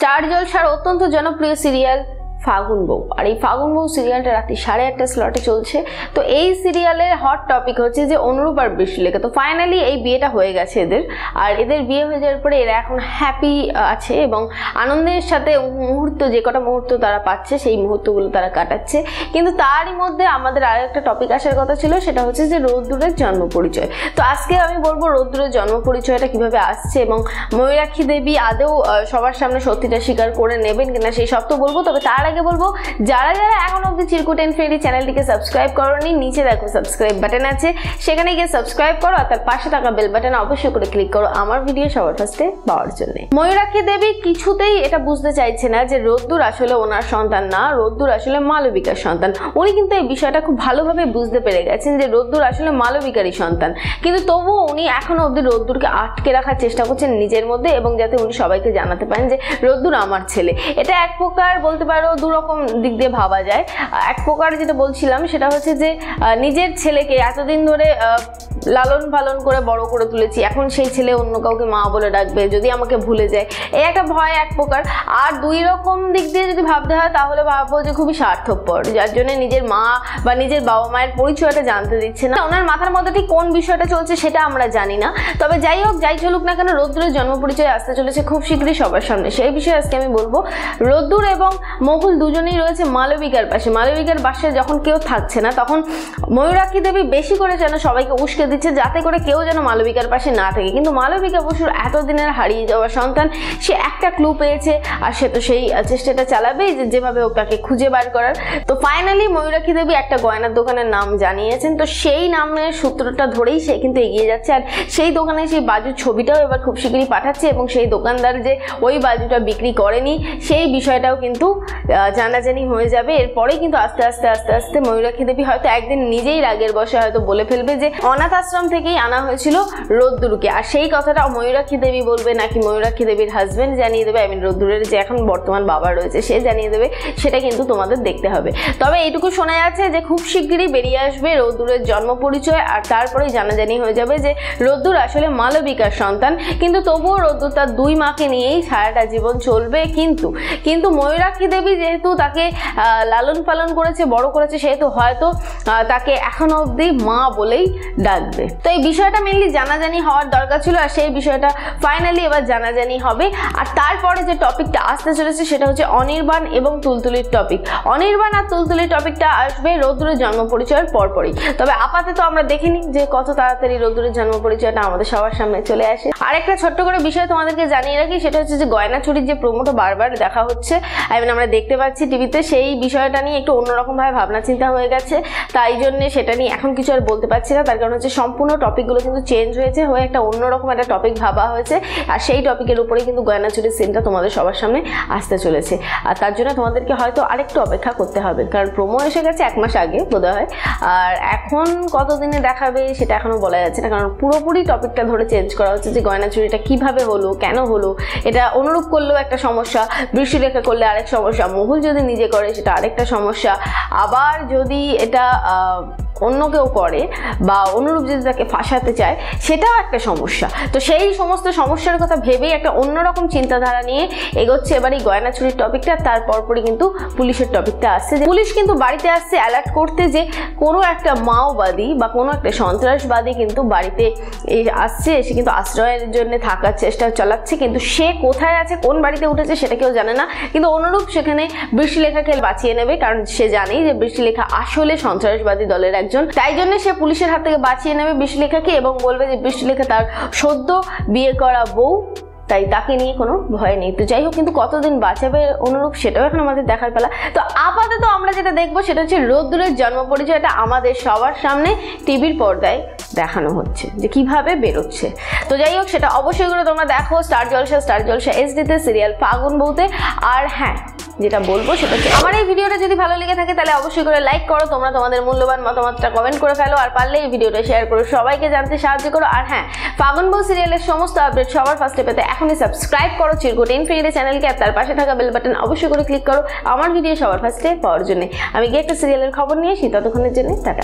Star জলসার অত্যন্ত জনপ্রিয় সিরিয়াল ফাগুন বউ। আর এই ফাগুন বউ সিরিয়ালটা রাত্রি 8:30 স্লটে চলছে। তো এই সিরিয়ালের হট টপিক হচ্ছে যে অনুরূপ আর বৃষ্টিলেখা। তো ফাইনালি এই বিয়েটা হয়ে গেছে এদের, আর এদের বিয়ে হয়ে যাওয়ার পরে এরা এখন হ্যাপি আছে এবং আনন্দের সাথে মুহূর্ত, যে কটা মুহূর্ত তারা পাচ্ছে সেই মুহূর্তগুলো তারা কাটাচ্ছে। কিন্তু তারই মধ্যে আমাদের আর একটা টপিক আসার কথা ছিল, সেটা হচ্ছে যে রোদ্দুরের জন্ম পরিচয়। তো আজকে আমি বলবো রোদ্দুরের জন্ম পরিচয়টা কিভাবে আসছে এবং ময়ূরাক্ষী দেবী আদৌ সবার সামনে সত্যিটা স্বীকার করে নেবেন কিনা সেই সব তো বলবো। তবে তার আগে বলবো, যারা যারা এখন অব্দি চিরকুট ইনফিনিটি চ্যানেলটিকে সাবস্ক্রাইব করোনি, নিচে দেখো সাবস্ক্রাইব বাটন আছে, সেখানে গিয়ে সাবস্ক্রাইব করো আর তার পাশে থাকা বেল বাটন অবশ্যই করে ক্লিক করো আমার ভিডিও সবার ফার্স্টে পাওয়ার জন্য। ময়ূরাক্ষী দেবী কিছুতেই এটা বুঝতে চাইছে না যে রোদ্দুর আসলে ওনার সন্তান না, রোদ্দুর আসলে মালবিকার সন্তান। উনি কিন্তু এই বিষয়টা খুব ভালোভাবে বুঝতে পেরে গেছেন যে রোদ্দুর আসলে মালবিকারই সন্তান, কিন্তু তবুও উনি এখনো অব্দি রোদ্দুরকে আটকে রাখার চেষ্টা করছেন নিজের মধ্যে, এবং যাতে উনি সবাইকে জানাতে পারেন যে রোদ্দুর আমার ছেলে। এটা এক প্রকার বলতে পারো দুরকম দিক দিয়ে ভাবা যায়। এক প্রকার যেটা বলছিলাম সেটা হচ্ছে যে নিজের ছেলেকে এতদিন ধরে লালন পালন করে বড় করে তুলেছি, এখন সেই ছেলে অন্য কাউকে মা বলে ডাকবে, যদি আমাকে ভুলে যায়, এই একটা ভয় এক প্রকার। আর দুই রকম দিক দিয়ে যদি ভাবতে হয় তাহলে ভাববো যে খুবই স্বার্থপর, যার জন্য নিজের মা বা নিজের বাবা মায়ের পরিচয়টা জানতে দিচ্ছে না। ওনার মাথার মধ্যে ঠিক কোন বিষয়টা চলছে সেটা আমরা জানি না। তবে যাই হোক, যাই চলুক না কেন, রোদ্দুরের জন্ম পরিচয় আসতে চলেছে খুব শীঘ্রই সবার সামনে। সেই বিষয়ে আজকে আমি বলবো। রোদ্দুর এবং মহুল দুজনেই রয়েছে মালবিকার পাশে। মালবিকার পাশে যখন কেউ থাকছে না, তখন ময়ূরাক্ষী দেবী বেশি করে যেন সবাইকে উস্কে দিচ্ছে যাতে করে কেউ যেন মালবিকার পাশে না থাকে। কিন্তু মালবিকা বসুর এতদিনের হারিয়ে যাওয়া সন্তান, সে একটা ক্লু পেয়েছে আর সে তো সেই চেষ্টাটা চালাবেই যেভাবে হোক তাকে খুঁজে বার করার। তো ফাইনালি ময়ূরাক্ষী দেবী একটা গয়নার দোকানের নাম জানিয়েছেন। তো সেই নামের সূত্রটা ধরেই সে কিন্তু এগিয়ে যাচ্ছে, আর সেই দোকানে সেই বাজুর ছবিটাও এবার খুব শীঘ্রই পাঠাচ্ছে, এবং সেই দোকানদার যে ওই বাজুটা বিক্রি করেনি সেই বিষয়টাও কিন্তু জানাজানি হয়ে যাবে। এরপরে কিন্তু আস্তে আস্তে আস্তে আস্তে ময়ূরাক্ষী দেবী হয়তো একদিন নিজেই রাগের বশে হয়তো বলে ফেলবে যে অনাথ আশ্রম থেকেই আনা হয়েছিল রোদ্দুরকে। আর সেই কথাটা ময়ূরাক্ষী দেবী বলবে নাকি ময়ূরাক্ষী দেবীর হাজবেন্ড জানিয়ে দেবে, রোদ্দুরের যে এখন বর্তমান বাবা রয়েছে সে জানিয়ে দেবে, সেটা কিন্তু তোমাদের দেখতে হবে। তবে এইটুকু শোনা যাচ্ছে যে খুব শিগগিরই বেরিয়ে আসবে রোদ্দুরের জন্ম পরিচয়, আর তারপরেই জানাজানি হয়ে যাবে যে রোদ্দুর আসলে মালবিকার সন্তান। কিন্তু তবুও রোদ্দুর তার দুই মাকে নিয়েই সারাটা জীবন চলবে। কিন্তু ময়ূরাক্ষী দেবী যেহেতু তাকে লালন পালন করেছে, বড় করেছে, সেহেতু হয়তো তাকে এখনো অবধি মা বলেই ডাকবে। তো এই বিষয়টা মেনলি জানাজানি হওয়ার দরকার ছিল, আর সেই বিষয়টা ফাইনালি এবার জানাজানি হবে। আর তারপরে যে টপিকটা আসতে চলেছে সেটা হচ্ছে অনির্বাণ এবং তুলতুলির টপিক। অনির্বাণ আর তুলতুলির টপিকটা আসবে রোদ্দুরের জন্ম পরিচয়ের পরপরই। তবে আপাতত আমরা দেখিনি যে কত তাড়াতাড়ি রোদ্দুরের জন্ম পরিচয়টা আমাদের সবার সামনে চলে আসে। আর একটা ছোট্ট করে বিষয় তোমাদেরকে জানিয়ে রাখি, সেটা হচ্ছে যে গয়না চুরির যে প্রোমোটা বারবার দেখা হচ্ছে, আমরা দেখতে পাচ্ছি টিভিতে, সেই বিষয়টা নিয়ে একটু অন্যরকম ভাবে ভাবনা চিন্তা হয়ে গেছে। তাই জন্য সেটা নিয়ে এখন কিছু আর বলতে পারছি না। তার কারণ হচ্ছে সম্পূর্ণ টপিকগুলো কিন্তু চেঞ্জ হয়েছে, হয়ে একটা অন্যরকম একটা টপিক ভাবা হয়েছে, আর সেই টপিকের উপরে কিন্তু গয়না চুরির সিনটা তোমাদের সবার সামনে আসতে চলেছে। আর তার জন্য তোমাদেরকে হয়তো আরেকটু অপেক্ষা করতে হবে, কারণ প্রোমো এসে গেছে 1 মাস আগে বোধ হয়, আর এখন কতদিনে দেখাবে সেটা এখনো বলা যাচ্ছে না, কারণ পুরোপুরি টপিকটা ধরে চেঞ্জ করা হচ্ছে যে গয়না চুরিটা কিভাবে হলো, কেন হলো। এটা অনুরূপ করলেও একটা সমস্যা, বৃষ্টিলেখা করলে আরেক সমস্যা, মহুল যদি নিজে করে সেটা আরেকটা সমস্যা, আবার যদি এটা অন্য কেউ করে বা অনুরূপ যদি তাকে ফাঁসাতে চায় সেটাও একটা সমস্যা। তো সেই সমস্ত সমস্যার কথা ভেবেই একটা অন্যরকম চিন্তাধারা নিয়ে এগোচ্ছে এবার এই গয়না চুরির টপিকটা। তারপরই কিন্তু পুলিশের টপিকটা আসছে, যে পুলিশ কিন্তু বাড়িতে আসছে অ্যালার্ট করতে যে কোনো একটা মাওবাদী বা কোনো একটা সন্ত্রাসবাদী কিন্তু বাড়িতে আসছে, এসে কিন্তু আশ্রয়ের জন্য থাকার চেষ্টা চালাচ্ছে, কিন্তু সে কোথায় আছে, কোন বাড়িতে উঠেছে সেটা কেউ জানে না। কিন্তু অনুরূপ সেখানে বৃষ্টিলেখাকে বাঁচিয়ে নেবে, কারণ সে জানেই যে বৃষ্টিলেখা আসলে সন্ত্রাসবাদী দলের একজন। তাই জন্য সে পুলিশের হাত থেকে বাঁচিয়ে নেবে বৃষ্টিলেখাকে এবং বলবে যে বৃষ্টিলেখা তার সদ্য বিয়ে করা বউ, তাই তাকে নিয়ে কোনো ভয় নেই। তো যাই হোক, কিন্তু কতদিন বাঁচাবে অনুরূপ সেটাও এখন আমাদের দেখার পেলা। তো আপাতত আমরা যেটা দেখবো সেটা হচ্ছে রোদ্দুরের জন্ম পরিচয়টা আমাদের সবার সামনে টিভির পর্দায় দেখানো হচ্ছে যে কিভাবে বেরোচ্ছে। তো যাই হোক, সেটা অবশ্যই করে তোমরা দেখো স্টার জলসা এসডিতে সিরিয়াল ফাগুন বউতে। আর হ্যাঁ, যেটা বলবো সেটা হচ্ছে আমার এই ভিডিওটা যদি ভালো লেগে থাকে তাহলে অবশ্যই করে লাইক করো, তোমরা তোমাদের মূল্যবান মতামতটা কমেন্ট করে ফেলো, আর পারলে এই ভিডিওটা শেয়ার করো, সবাইকে জানতে সাহায্য করো। আর হ্যাঁ, ফাগুন বউ সিরিয়ালের সমস্ত আপডেট সবার ফার্স্টে পেতে এখনই সাবস্ক্রাইব করো চিরকুট ইনফিনিটি চ্যানেলকে, আর তার পাশে থাকা বেল বাটন অবশ্যই করে ক্লিক করো আমার ভিডিও সবার ফার্স্টে পাওয়ার জন্য। আমি গিয়ে একটা সিরিয়ালের খবর নিয়ে আসি, ততক্ষণের জন্য টাটা।